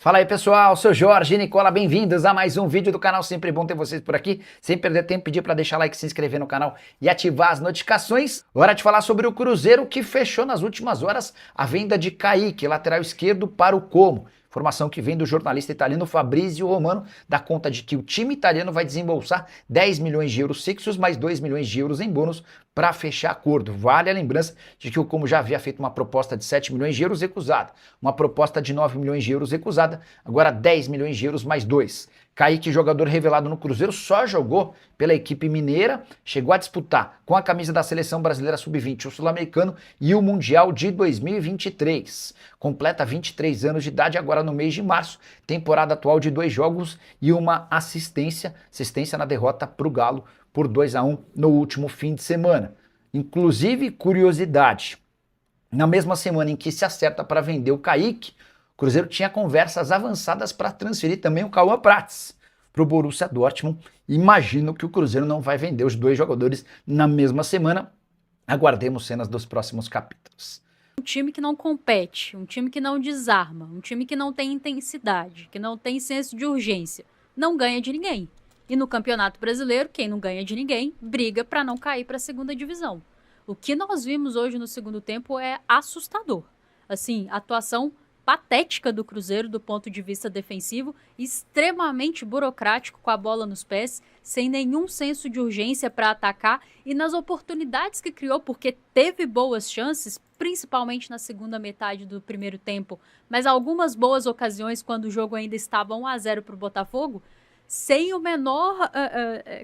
Fala aí pessoal, sou Jorge e Nicola, bem-vindos a mais um vídeo do canal, sempre bom ter vocês por aqui, sem perder tempo, pedir para deixar like, se inscrever no canal e ativar as notificações. Hora de falar sobre o Cruzeiro que fechou nas últimas horas a venda de Kaique, lateral esquerdo para o Como. Informação que vem do jornalista italiano Fabrizio Romano, dá conta de que o time italiano vai desembolsar 10 milhões de euros fixos, mais 2 milhões de euros em bônus para fechar acordo. Vale a lembrança de que o Como já havia feito uma proposta de 7 milhões de euros recusada, uma proposta de 9 milhões de euros recusada, agora 10 milhões de euros mais 2. Kaique, jogador revelado no Cruzeiro, só jogou pela equipe mineira, chegou a disputar com a camisa da Seleção Brasileira Sub-20 o Sul-Americano e o Mundial de 2023. Completa 23 anos de idade agora no mês de março, temporada atual de 2 jogos e uma assistência na derrota para o Galo por 2-1 no último fim de semana. Inclusive, curiosidade, na mesma semana em que se acerta para vender o Kaique, o Cruzeiro tinha conversas avançadas para transferir também o Cauã Prats para o Borussia Dortmund. Imagino que o Cruzeiro não vai vender os dois jogadores na mesma semana. Aguardemos cenas dos próximos capítulos. Um time que não compete, um time que não desarma, um time que não tem intensidade, que não tem senso de urgência, não ganha de ninguém. E no Campeonato Brasileiro, quem não ganha de ninguém, briga para não cair para a segunda divisão. O que nós vimos hoje no segundo tempo é assustador. Assim, atuação patética do Cruzeiro do ponto de vista defensivo, extremamente burocrático com a bola nos pés, sem nenhum senso de urgência para atacar e nas oportunidades que criou, porque teve boas chances, principalmente na segunda metade do primeiro tempo, mas algumas boas ocasiões quando o jogo ainda estava 1-0 para o Botafogo, sem o menor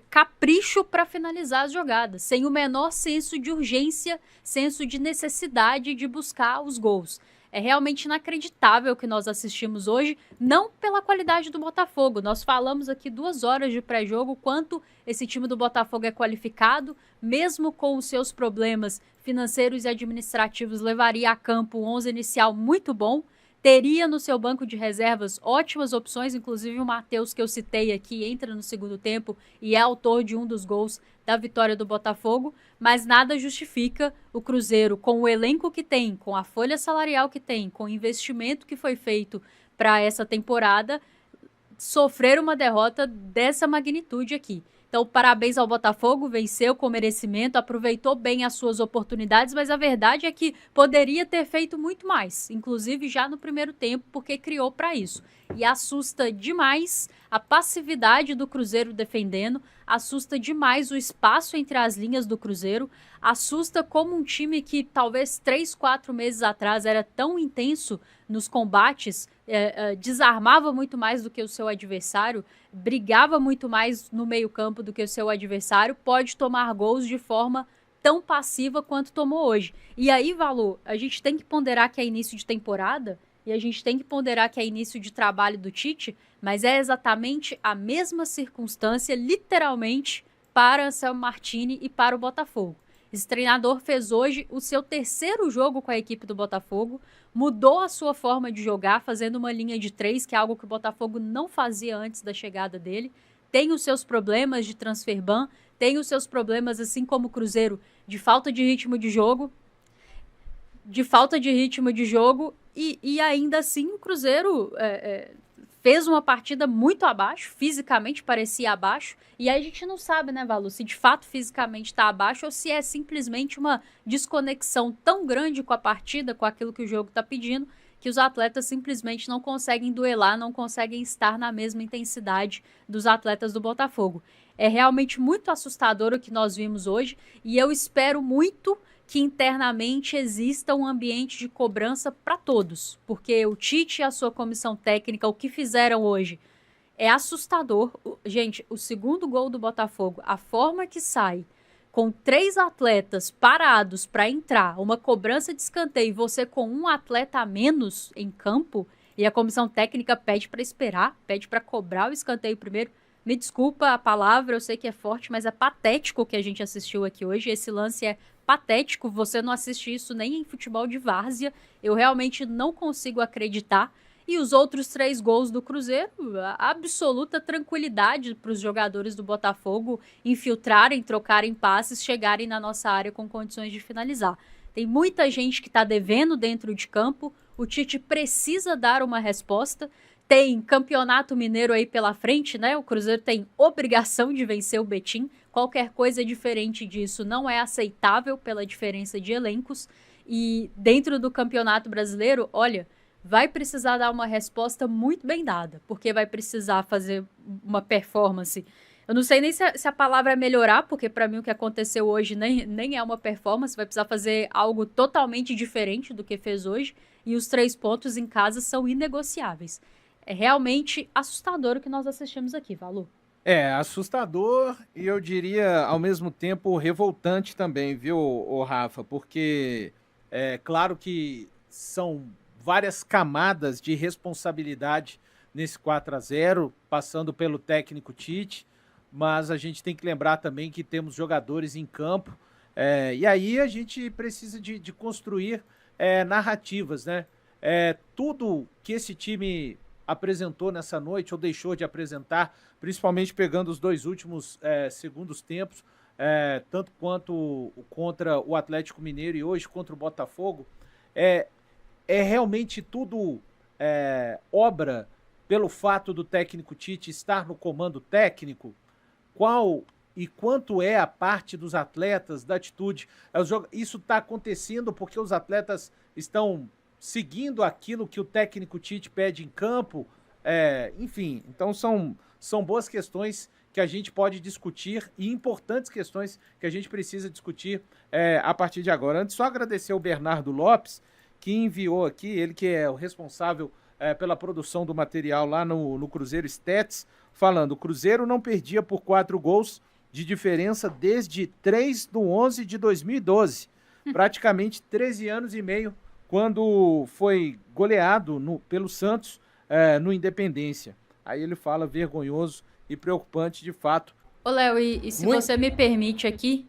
capricho para finalizar as jogadas, sem o menor senso de urgência, senso de necessidade de buscar os gols. É realmente inacreditável o que nós assistimos hoje, não pela qualidade do Botafogo. Nós falamos aqui 2 horas de pré-jogo, quanto esse time do Botafogo é qualificado, mesmo com os seus problemas financeiros e administrativos, levaria a campo um 11 inicial muito bom, teria no seu banco de reservas ótimas opções, inclusive o Matheus que eu citei aqui entra no segundo tempo e é autor de um dos gols da vitória do Botafogo, mas nada justifica o Cruzeiro, com o elenco que tem, com a folha salarial que tem, com o investimento que foi feito para essa temporada, sofrer uma derrota dessa magnitude aqui. Então, parabéns ao Botafogo, venceu com merecimento, aproveitou bem as suas oportunidades, mas a verdade é que poderia ter feito muito mais, inclusive já no primeiro tempo, porque criou para isso. E assusta demais a passividade do Cruzeiro defendendo, assusta demais o espaço entre as linhas do Cruzeiro, assusta como um time que talvez 3, 4 meses atrás era tão intenso nos combates, desarmava muito mais do que o seu adversário, brigava muito mais no meio-campo do que o seu adversário, pode tomar gols de forma tão passiva quanto tomou hoje. E aí, Valor, a gente tem que ponderar que é início de temporada e a gente tem que ponderar que é início de trabalho do Tite, mas é exatamente a mesma circunstância, literalmente, para Anselmo Martini e para o Botafogo. Esse treinador fez hoje o seu 3º jogo com a equipe do Botafogo, mudou a sua forma de jogar, fazendo uma linha de 3, que é algo que o Botafogo não fazia antes da chegada dele. Tem os seus problemas de transfer ban, tem os seus problemas, assim como o Cruzeiro, de falta de ritmo de jogo, e ainda assim o Cruzeiro fez uma partida muito abaixo, fisicamente parecia abaixo, e aí a gente não sabe, né, Valu, se de fato fisicamente está abaixo ou se é simplesmente uma desconexão tão grande com a partida, com aquilo que o jogo está pedindo, que os atletas simplesmente não conseguem duelar, não conseguem estar na mesma intensidade dos atletas do Botafogo. É realmente muito assustador o que nós vimos hoje, e eu espero muito que internamente exista um ambiente de cobrança para todos, porque o Tite e a sua comissão técnica, o que fizeram hoje é assustador. Gente, o segundo gol do Botafogo, a forma que sai, com 3 atletas parados para entrar, uma cobrança de escanteio e você com um atleta a menos em campo, e a comissão técnica pede para esperar, pede para cobrar o escanteio primeiro. Me desculpa a palavra, eu sei que é forte, mas é patético o que a gente assistiu aqui hoje. Esse lance é patético, você não assiste isso nem em futebol de várzea. Eu realmente não consigo acreditar. E os outros 3 gols do Cruzeiro, absoluta tranquilidade para os jogadores do Botafogo infiltrarem, trocarem passes, chegarem na nossa área com condições de finalizar. Tem muita gente que está devendo dentro de campo, o Tite precisa dar uma resposta. tem Campeonato Mineiro aí pela frente, né? O Cruzeiro tem obrigação de vencer o Betim. Qualquer coisa diferente disso não é aceitável pela diferença de elencos. E dentro do Campeonato Brasileiro, olha, vai precisar dar uma resposta muito bem dada, porque vai precisar fazer uma performance. Eu não sei nem se a palavra é melhorar, porque para mim o que aconteceu hoje nem é uma performance, vai precisar fazer algo totalmente diferente do que fez hoje, e os 3 pontos em casa são inegociáveis. É realmente assustador o que nós assistimos aqui, Valu. É assustador e eu diria ao mesmo tempo revoltante também, viu, ô Rafa? Porque é claro que são várias camadas de responsabilidade nesse 4-0, passando pelo técnico Tite, mas a gente tem que lembrar também que temos jogadores em campo, e aí a gente precisa de construir narrativas, né? Tudo que esse time apresentou nessa noite ou deixou de apresentar, principalmente pegando os 2 últimos segundos tempos, tanto quanto contra o Atlético Mineiro e hoje contra o Botafogo, é realmente tudo obra pelo fato do técnico Tite estar no comando técnico. Qual e quanto é a parte dos atletas, da atitude? Isso está acontecendo porque os atletas estão seguindo aquilo que o técnico Tite pede em campo, enfim, então são boas questões que a gente pode discutir e importantes questões que a gente precisa discutir a partir de agora. Antes, só agradecer ao Bernardo Lopes, que enviou aqui, ele que é o responsável pela produção do material lá no Cruzeiro Stats, falando: o Cruzeiro não perdia por 4 gols de diferença desde 3/11 de 2012, praticamente 13 anos e meio, quando foi goleado pelo Santos no Independência. Aí ele fala vergonhoso e preocupante de fato. Ô, Léo, e se você me permite aqui,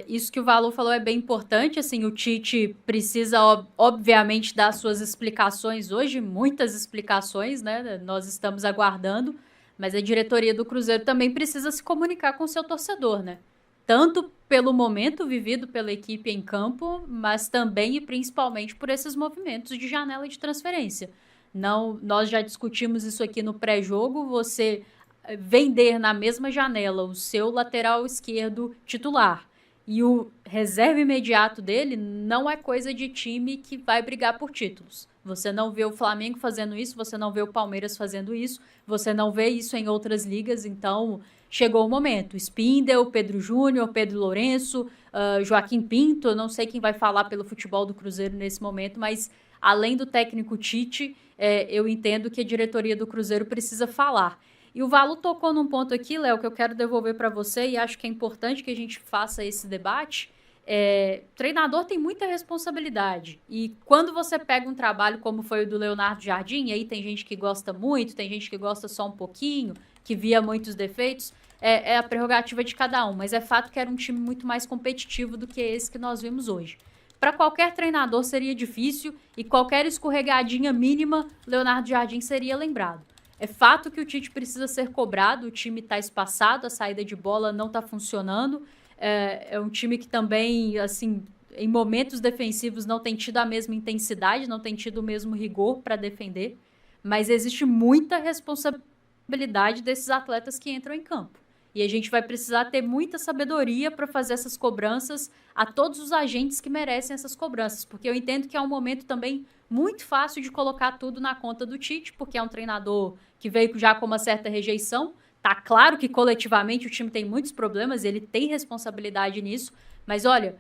isso que o Valu falou é bem importante, assim, o Tite precisa, obviamente, dar suas explicações hoje, muitas explicações, né, nós estamos aguardando, mas a diretoria do Cruzeiro também precisa se comunicar com o seu torcedor, né, tanto pelo momento vivido pela equipe em campo, mas também e principalmente por esses movimentos de janela de transferência. Não, nós já discutimos isso aqui no pré-jogo, você vender na mesma janela o seu lateral esquerdo titular e o reserva imediato dele não é coisa de time que vai brigar por títulos. Você não vê o Flamengo fazendo isso, você não vê o Palmeiras fazendo isso, você não vê isso em outras ligas, então chegou o momento. Spindel, Pedro Júnior, Pedro Lourenço, Joaquim Pinto, eu não sei quem vai falar pelo futebol do Cruzeiro nesse momento, mas além do técnico Tite, eu entendo que a diretoria do Cruzeiro precisa falar. E o Valu tocou num ponto aqui, Léo, que eu quero devolver para você e acho que é importante que a gente faça esse debate. Treinador tem muita responsabilidade e quando você pega um trabalho como foi o do Leonardo Jardim, e aí tem gente que gosta muito, tem gente que gosta só um pouquinho, que via muitos defeitos, é a prerrogativa de cada um, mas é fato que era um time muito mais competitivo do que esse que nós vimos hoje. Para qualquer treinador seria difícil e qualquer escorregadinha mínima, Leonardo Jardim seria lembrado. É fato que o Tite precisa ser cobrado, o time está espaçado, a saída de bola não está funcionando. É um time que também, assim, em momentos defensivos não tem tido a mesma intensidade, não tem tido o mesmo rigor para defender. Mas existe muita responsabilidade desses atletas que entram em campo. E a gente vai precisar ter muita sabedoria para fazer essas cobranças a todos os agentes que merecem essas cobranças. Porque eu entendo que é um momento também muito fácil de colocar tudo na conta do Tite, porque é um treinador que veio já com uma certa rejeição. Tá claro que coletivamente o time tem muitos problemas, ele tem responsabilidade nisso, mas olha,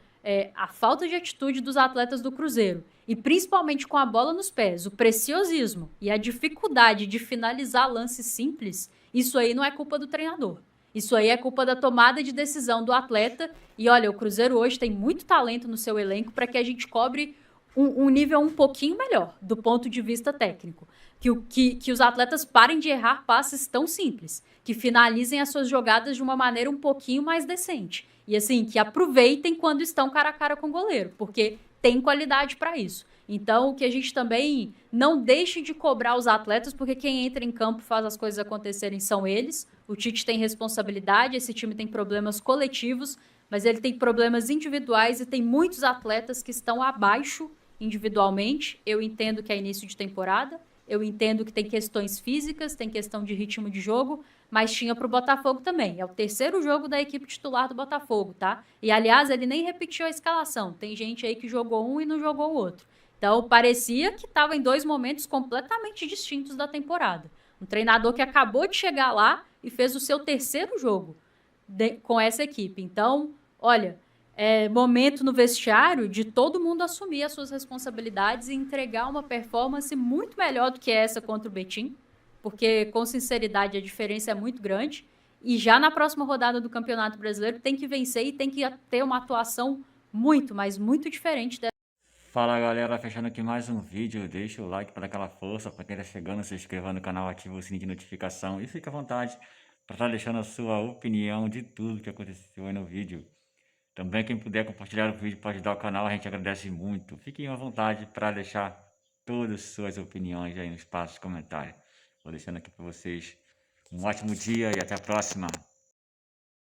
a falta de atitude dos atletas do Cruzeiro, e principalmente com a bola nos pés, o preciosismo e a dificuldade de finalizar lances simples, isso aí não é culpa do treinador. Isso aí é culpa da tomada de decisão do atleta. E olha, o Cruzeiro hoje tem muito talento no seu elenco para que a gente cobre um nível um pouquinho melhor do ponto de vista técnico. Que os atletas parem de errar passes tão simples, que finalizem as suas jogadas de uma maneira um pouquinho mais decente. E assim, que aproveitem quando estão cara a cara com o goleiro, porque tem qualidade para isso. Então, que a gente também não deixe de cobrar os atletas, porque quem entra em campo faz as coisas acontecerem são eles. O Tite tem responsabilidade, esse time tem problemas coletivos, mas ele tem problemas individuais e tem muitos atletas que estão abaixo individualmente. Eu entendo que é início de temporada, Eu entendo que tem questões físicas, tem questão de ritmo de jogo, mas tinha para o Botafogo também. É o terceiro jogo da equipe titular do Botafogo, tá? E, aliás, ele nem repetiu a escalação. Tem gente aí que jogou um e não jogou o outro. Então, parecia que estava em 2 momentos completamente distintos da temporada. Um treinador que acabou de chegar lá e fez o seu terceiro jogo com essa equipe. Então, olha, é momento no vestiário de todo mundo assumir as suas responsabilidades e entregar uma performance muito melhor do que essa contra o Betim, porque, com sinceridade, a diferença é muito grande. E já na próxima rodada do Campeonato Brasileiro tem que vencer e tem que ter uma atuação muito, mas muito diferente dessa. Fala galera, fechando aqui mais um vídeo, deixa o like para dar aquela força, para quem tá chegando, se inscreva no canal, ativa o sininho de notificação e fica à vontade para estar deixando a sua opinião de tudo que aconteceu aí no vídeo. Também quem puder compartilhar o vídeo para ajudar o canal, a gente agradece muito. Fiquem à vontade para deixar todas as suas opiniões aí no espaço de comentário. Vou deixando aqui para vocês um ótimo dia e até a próxima.